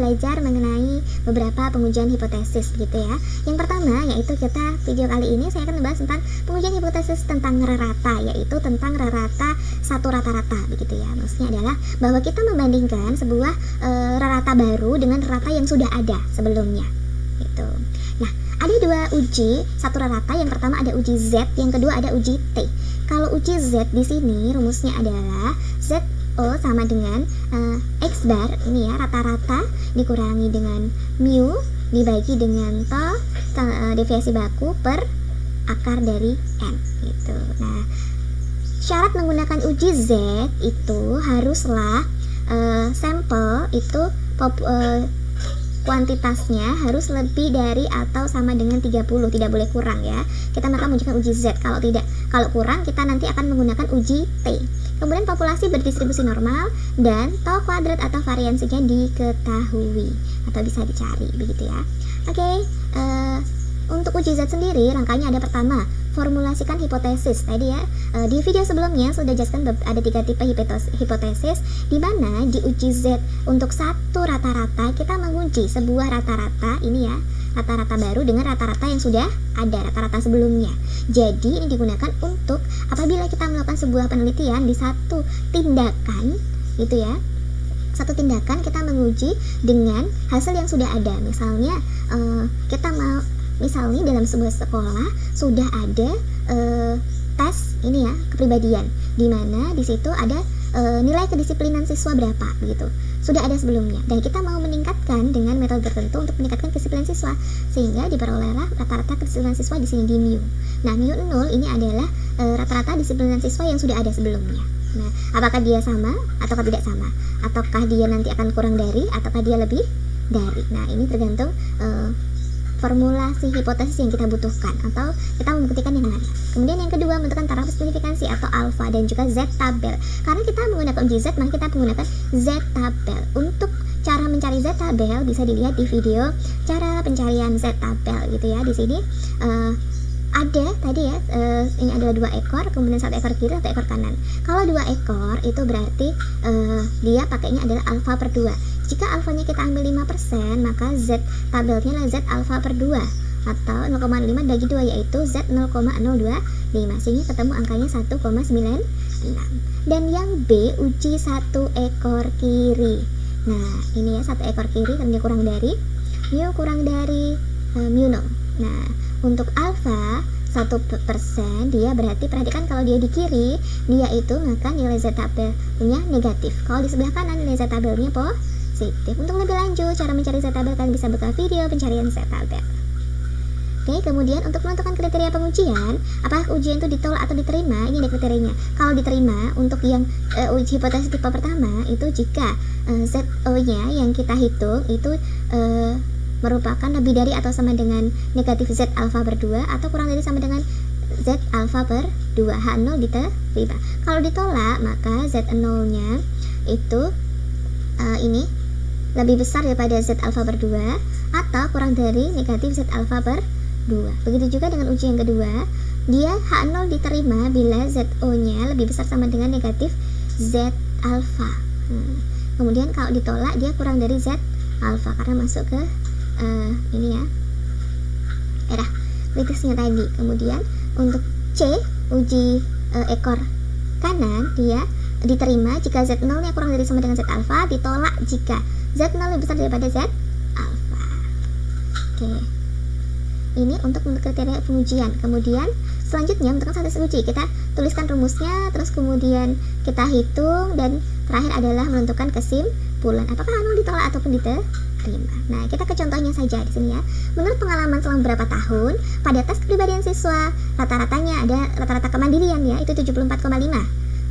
belajar mengenai beberapa pengujian hipotesis gitu ya. Yang pertama yaitu video kali ini saya akan membahas tentang pengujian hipotesis tentang rata, yaitu tentang rata satu rata-rata begitu ya. Maksudnya adalah bahwa kita membandingkan sebuah rata baru dengan rata yang sudah ada sebelumnya gitu. Nah, ada dua uji satu rata. Yang pertama ada uji Z, yang kedua ada uji T. Kalau uji Z di sini rumusnya adalah ZO sama dengan X bar ini ya, rata-rata dikurangi dengan mu dibagi dengan deviasi baku per akar dari N gitu. Nah, syarat menggunakan uji Z itu haruslah sampel itu kuantitasnya harus lebih dari atau sama dengan 30, tidak boleh kurang ya. Kita maka menunjukkan uji Z. Kalau kurang kita nanti akan menggunakan uji T. Kemudian populasi berdistribusi normal dan tau kuadrat atau variansinya diketahui atau bisa dicari begitu ya. Oke, untuk uji Z sendiri rangkaiannya ada pertama, formulasikan hipotesis. Tadi ya di video sebelumnya sudah jelaskan ada 3 tipe hipotesis, di mana di uji Z untuk satu rata-rata kita menguji sebuah rata-rata ini ya, rata-rata baru dengan rata-rata yang sudah ada, rata-rata sebelumnya. Jadi ini digunakan untuk apabila kita melakukan sebuah penelitian di satu tindakan gitu ya. Satu tindakan kita menguji dengan hasil yang sudah ada. Misalnya misalnya dalam sebuah sekolah sudah ada tes ini ya, kepribadian, di mana di situ ada nilai kedisiplinan siswa berapa gitu. Sudah ada sebelumnya dan kita mau meningkatkan dengan metode tertentu untuk meningkatkan kedisiplinan siswa, sehingga diperolehlah rata-rata kedisiplinan siswa di sini di mu. Nah, mu 0 ini adalah rata-rata disiplinan siswa yang sudah ada sebelumnya. Nah, apakah dia sama ataukah tidak sama? Ataukah dia nanti akan kurang dari ataukah dia lebih dari? Nah, ini tergantung formulasi hipotesis yang kita butuhkan atau kita membuktikan yang mana. Kemudian yang kedua, menentukan taraf signifikansi atau alfa dan juga Z tabel. Karena kita menggunakan uji Z, maka kita menggunakan Z tabel. Untuk cara mencari Z tabel bisa dilihat di video cara pencarian Z tabel gitu ya. Di sini ada tadi ya, ini adalah 2 ekor, kemudian 1 ekor kiri, 1 ekor kanan. Kalau 2 ekor itu berarti dia pakainya adalah alfa per 2. Jika alfanya kita ambil 5%, maka Z tabelnya adalah Z alfa per 2 atau 0,5 bagi 2, yaitu Z 0,025, sehingga ketemu angkanya 1,96. Dan yang B, uji 1 ekor kiri. Nah, ini ya 1 ekor kiri karena dia kurang dari mu mu 0. Nah, untuk alfa 1% dia berarti, perhatikan kalau dia di kiri dia itu maka nilai Z tabelnya negatif. Kalau di sebelah kanan nilai Z tabelnya positif. Untuk lebih lanjut cara mencari Z tabel kalian bisa buka video pencarian Z tabel. Oke, kemudian untuk menentukan kriteria pengujian, apakah ujian itu ditolak atau diterima, ini ada kriterianya. Kalau diterima untuk yang uji hipotesis tipe pertama itu jika ZO-nya yang kita hitung itu merupakan lebih dari atau sama dengan negatif Z alfa per 2 atau kurang dari sama dengan Z alfa per 2, H0 diterima. Kalau ditolak maka Z0-nya itu ini lebih besar daripada Z alfa per 2 atau kurang dari negatif Z alfa per 2. Begitu juga dengan uji yang kedua, dia H0 diterima bila ZO-nya lebih besar sama dengan negatif Z alfa. Kemudian kalau ditolak dia kurang dari Z alfa karena masuk ke ini ya, daerah kritisnya tadi. Kemudian untuk C, uji ekor kanan, dia diterima jika Z0 nya kurang dari sama dengan Z alfa, ditolak jika Z0 lebih besar daripada Z alfa. Oke, ini untuk kriteria pengujian. Kemudian selanjutnya menentukan status uji, kita tuliskan rumusnya, terus kemudian kita hitung, dan terakhir adalah menentukan kesimpulan apakah H0 ditolak ataupun diterima. Nah, kita ke contohnya saja di sini ya. Menurut pengalaman selama beberapa tahun pada tes kepribadian siswa, rata-ratanya ada rata-rata kemandirian ya, itu 74,5.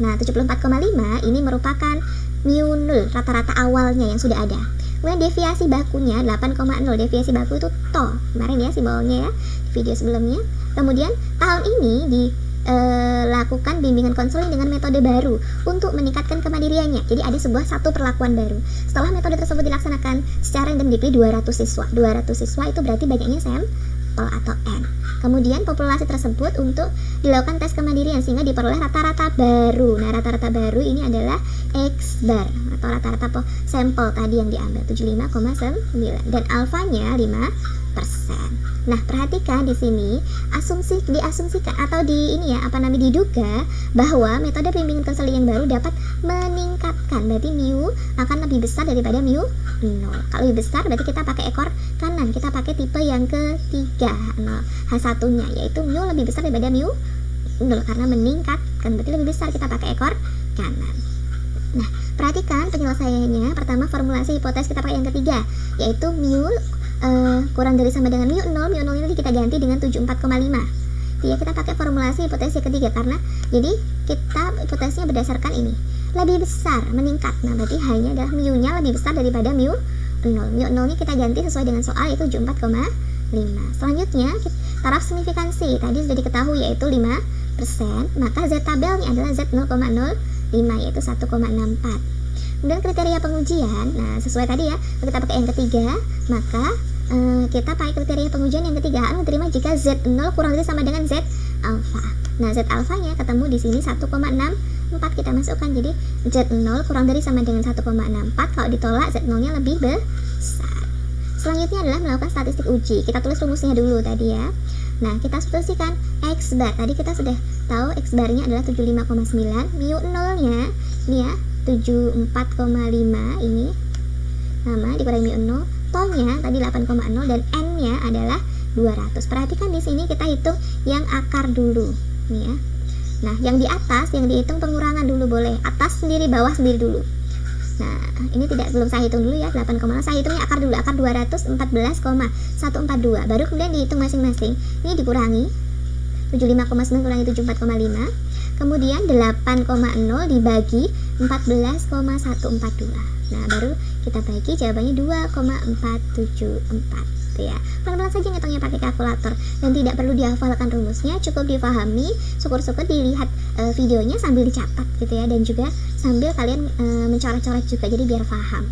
Nah, 74,5 ini merupakan mu 0, rata-rata awalnya yang sudah ada. Kemudian deviasi bakunya 8,0, deviasi baku itu to, kemarin ya simbolnya ya, di video sebelumnya. Kemudian tahun ini dilakukan bimbingan konseling dengan metode baru untuk meningkatkan kemandiriannya. Jadi ada satu perlakuan baru. Setelah metode tersebut dilaksanakan secara random 200 siswa. 200 siswa itu berarti banyaknya sampel atau N. Kemudian populasi tersebut untuk dilakukan tes kemandirian sehingga diperoleh rata-rata baru. Nah, rata-rata baru ini adalah X bar atau rata-rata sampel tadi yang diambil 75,9 dan alfanya 5%. Nah, perhatikan di sini diasumsikan atau diduga bahwa metode bimbingan konseling yang baru dapat meningkatkan. Berarti mu akan lebih besar daripada mu 0. Kalau lebih besar berarti kita pakai ekor kanan. Kita pakai tipe yang ketiga, H1-nya, yaitu mu lebih besar daripada mu 0 karena meningkatkan. Berarti lebih besar, kita pakai ekor kanan. Nah, perhatikan penyelesaiannya. Pertama, formulasi hipotesis kita pakai yang ketiga, yaitu mu kurang dari sama dengan mu 0. Mu 0 ini kita ganti dengan 74,5. Ya, kita pakai formulasi hipotesis yang ketiga karena jadi kita hipotesisnya berdasarkan ini. Lebih besar, meningkat. Nah, berarti hanya adalah mu-nya lebih besar daripada mu 0. Mu 0 ini kita ganti sesuai dengan soal, yaitu 74,5. Selanjutnya, taraf signifikansi tadi sudah diketahui yaitu 5%, maka Z tabelnya adalah Z 0,05 yaitu 1,64. Kemudian kriteria pengujian, nah sesuai tadi ya, kita pakai yang ketiga, maka kita pakai kriteria pengujian yang ketiga, diterima jika Z0 kurang dari sama dengan Z alfa. Nah, Z alfanya ketemu di sini 1,64, kita masukkan, jadi Z0 kurang dari sama dengan 1,64, kalau ditolak Z0-nya lebih besar. Selanjutnya adalah melakukan statistik uji. Kita tulis rumusnya dulu tadi ya. Nah, kita substitusikan X bar. Tadi kita sudah tahu X barnya adalah 75,9, mu 0-nya ini ya 74,5 ini sama dikurangi mu 0, tolnya tadi 8,0 dan n-nya adalah 200. Perhatikan di sini kita hitung yang akar dulu nih ya. Nah, yang di atas yang dihitung pengurangan dulu boleh, atas sendiri bawah sendiri dulu. Nah, ini belum saya hitung dulu ya, 8,0 saya hitungnya akar dulu, akar 214,142, baru kemudian dihitung masing-masing. Ini dikurangi 75,9 kurangi 74,5, kemudian 8,0 dibagi 14,142. Nah, baru kita bagi, jawabannya 2,474 ya. Pelan-pelan saja ngitungnya pakai kalkulator dan tidak perlu dihafalkan rumusnya, cukup difahami, syukur-syukur dilihat videonya sambil dicatat gitu ya, dan juga sambil kalian mencoret-coret juga, jadi biar paham.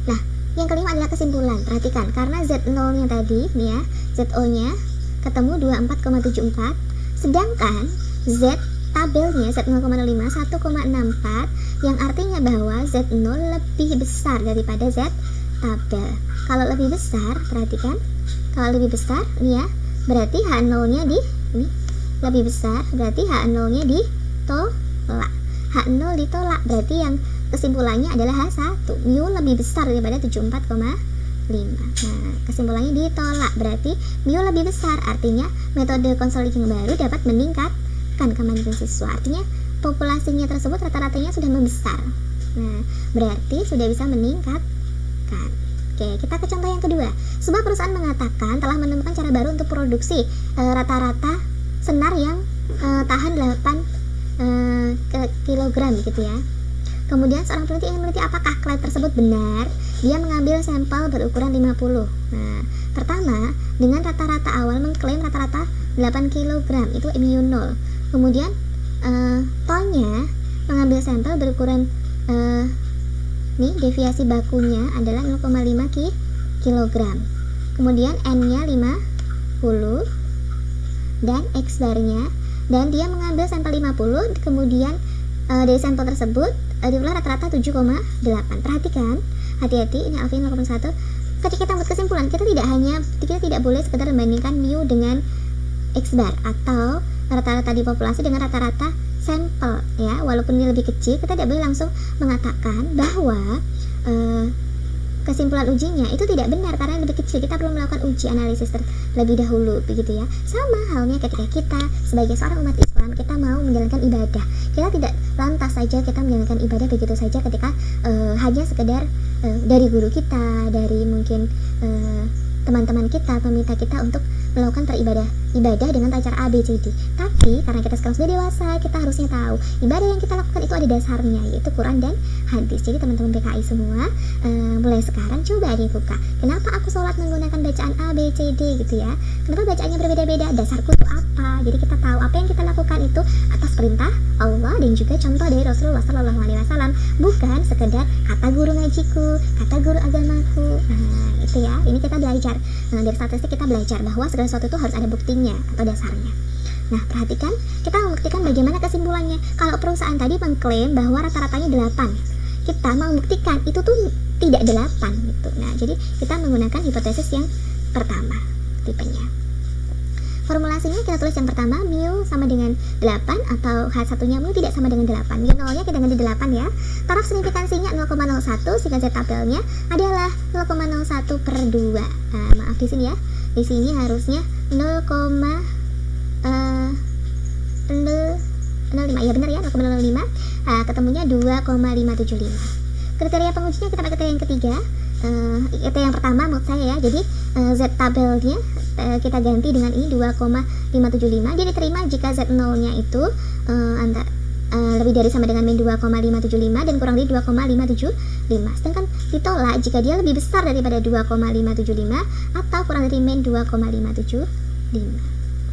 Nah, yang kelima adalah kesimpulan. Perhatikan, karena Z0-nya tadi nih ya, ZO-nya ketemu 24,74, sedangkan Z tabelnya Z0,05 1,64, yang artinya bahwa Z0 lebih besar daripada Z tabel. Kalau lebih besar, perhatikan, kalau lebih besar nih ya, berarti H0-nya ini lebih besar, berarti H0-nya ditolak. H0 ditolak, berarti yang kesimpulannya adalah H1, mu lebih besar daripada 74,5. Nah, kesimpulannya ditolak, berarti mu lebih besar, artinya metode konseling yang baru dapat meningkatkan kemandirian siswa. Artinya populasinya tersebut rata-ratanya sudah membesar. Nah, berarti sudah bisa meningkatkan. Oke, kita ke contoh yang kedua. Sebuah perusahaan mengatakan telah menemukan cara baru untuk produksi rata-rata senar yang tahan 8 kilogram gitu ya. Kemudian seorang peneliti ingin meneliti apakah klaim tersebut benar. Dia mengambil sampel berukuran 50. Nah, pertama, dengan rata-rata awal mengklaim rata-rata 8 kg, itu mu 0. Kemudian tolnya mengambil sampel berukuran deviasi bakunya adalah 0,5 kg. Kemudian n-nya 50 dan x barnya, dan dia mengambil sampel 50, kemudian dari sampel tersebut diulah rata-rata 7,8. Perhatikan, hati-hati, ini alfanya 0,1. Ketika kita membuat kesimpulan, kita tidak boleh sekedar membandingkan mu dengan x bar atau rata-rata di populasi dengan rata-rata sampel ya. Walaupun ini lebih kecil, kita tidak boleh langsung mengatakan bahwa kesimpulan ujinya itu tidak benar karena lebih kecil. Kita perlu melakukan uji analisis terlebih dahulu begitu ya. Sama halnya ketika kita sebagai seorang umat Islam, kita mau menjalankan ibadah, kita tidak lantas saja kita menjalankan ibadah begitu saja ketika hanya sekedar dari guru kita, dari mungkin teman-teman kita meminta kita untuk melakukan ibadah dengan cara A, B, C, D. Tapi karena kita sekarang sudah dewasa, kita harusnya tahu ibadah yang kita lakukan itu ada dasarnya, yaitu Quran dan hadis. Jadi teman-teman PKI semua, mulai sekarang coba dibuka. Kenapa aku sholat menggunakan bacaan A, B, C, D gitu ya? Kenapa bacaannya berbeda-beda? Dasarku itu apa? Jadi kita tahu apa yang kita lakukan itu atas perintah Allah dan juga contoh dari Rasulullah SAW, bukan sekedar kata guru ngajiku, kata guru agamaku. Nah, itu ya. Ini kita belajar belajar dari statistik, kita belajar bahwa segala sesuatu itu harus ada buktinya atau dasarnya. Nah, perhatikan, kita membuktikan bagaimana kesimpulannya. Kalau perusahaan tadi mengklaim bahwa rata-ratanya 8, kita mau membuktikan itu tuh tidak 8 gitu. Nah, jadi kita menggunakan hipotesis yang pertama tipenya. Formulasinya kita tulis yang pertama, mu sama dengan 8 atau H1-nya mu tidak sama dengan 8. Mu 0-nya kita ganti 8 ya. Taraf signifikansinya 0,01 sehingga Z tabelnya adalah 0,01 per 2. Maaf di sini ya. Di sini harusnya 0,05. Ya benar ya, 0,05. Ketemunya 2,575. Kriteria pengujinya kita pakai kriteria yang ketiga. Itu yang pertama menurut saya ya. Jadi Z tabelnya kita ganti dengan ini 2,575. Dia diterima jika Z0-nya itu lebih dari sama dengan min 2,575 dan kurang dari 2,575. Sedangkan ditolak jika dia lebih besar daripada 2,575 atau kurang dari min 2,575.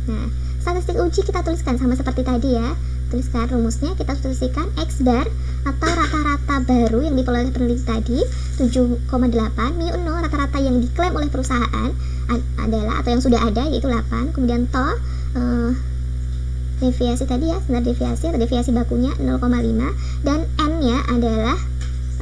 Nah, statistik uji kita tuliskan sama seperti tadi ya. Tuliskan rumusnya, kita tuliskan X bar atau rata-rata baru yang diperoleh peneliti tadi 7,8, mu 0 rata-rata yang diklaim oleh perusahaan adalah atau yang sudah ada yaitu 8, kemudian to deviasi tadi ya, standar deviasi atau deviasi bakunya 0,5 dan n-nya adalah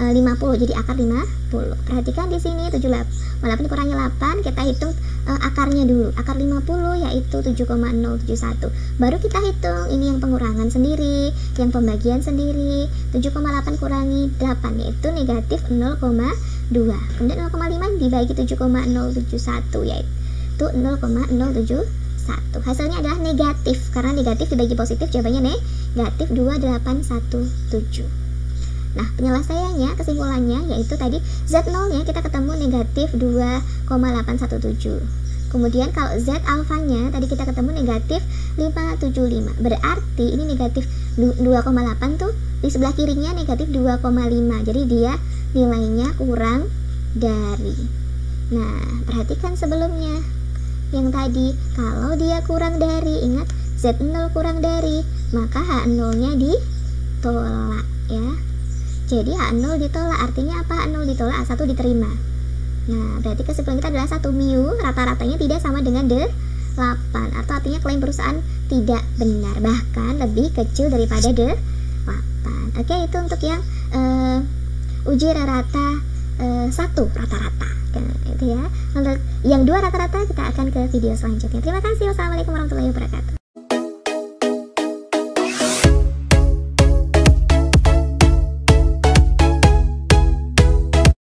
50, jadi akar 50. Perhatikan di sini 78 dikurangi 8, kita hitung akarnya dulu. Akar 50 yaitu 7,071. Baru kita hitung ini yang pengurangan sendiri, yang pembagian sendiri. 7,8 kurangi 8 yaitu negatif 0,2. Kemudian 0,5 dibagi 7,071 yaitu 0,071. Hasilnya adalah negatif, karena negatif dibagi positif jawabannya negatif 2817. Nah, penyelesaiannya, kesimpulannya yaitu tadi Z0-nya kita ketemu negatif 2,817. Kemudian kalau Z alfanya tadi kita ketemu negatif 575. Berarti ini negatif 2,8 tuh di sebelah kirinya negatif 2,5. Jadi dia nilainya kurang dari. Nah, perhatikan sebelumnya. Yang tadi kalau dia kurang dari, ingat Z0 kurang dari, maka H0-nya ditolak ya. Jadi H0 ditolak, artinya apa? H0 ditolak, A1 diterima. Nah, berarti kesimpulan kita adalah 1 mu rata-ratanya tidak sama dengan 8, atau artinya klaim perusahaan tidak benar, bahkan lebih kecil daripada 8. Oke, itu untuk yang uji rata 1 rata-rata itu ya. Untuk yang 2 rata-rata kita akan ke video selanjutnya. Terima kasih. Wassalamualaikum warahmatullahi wabarakatuh.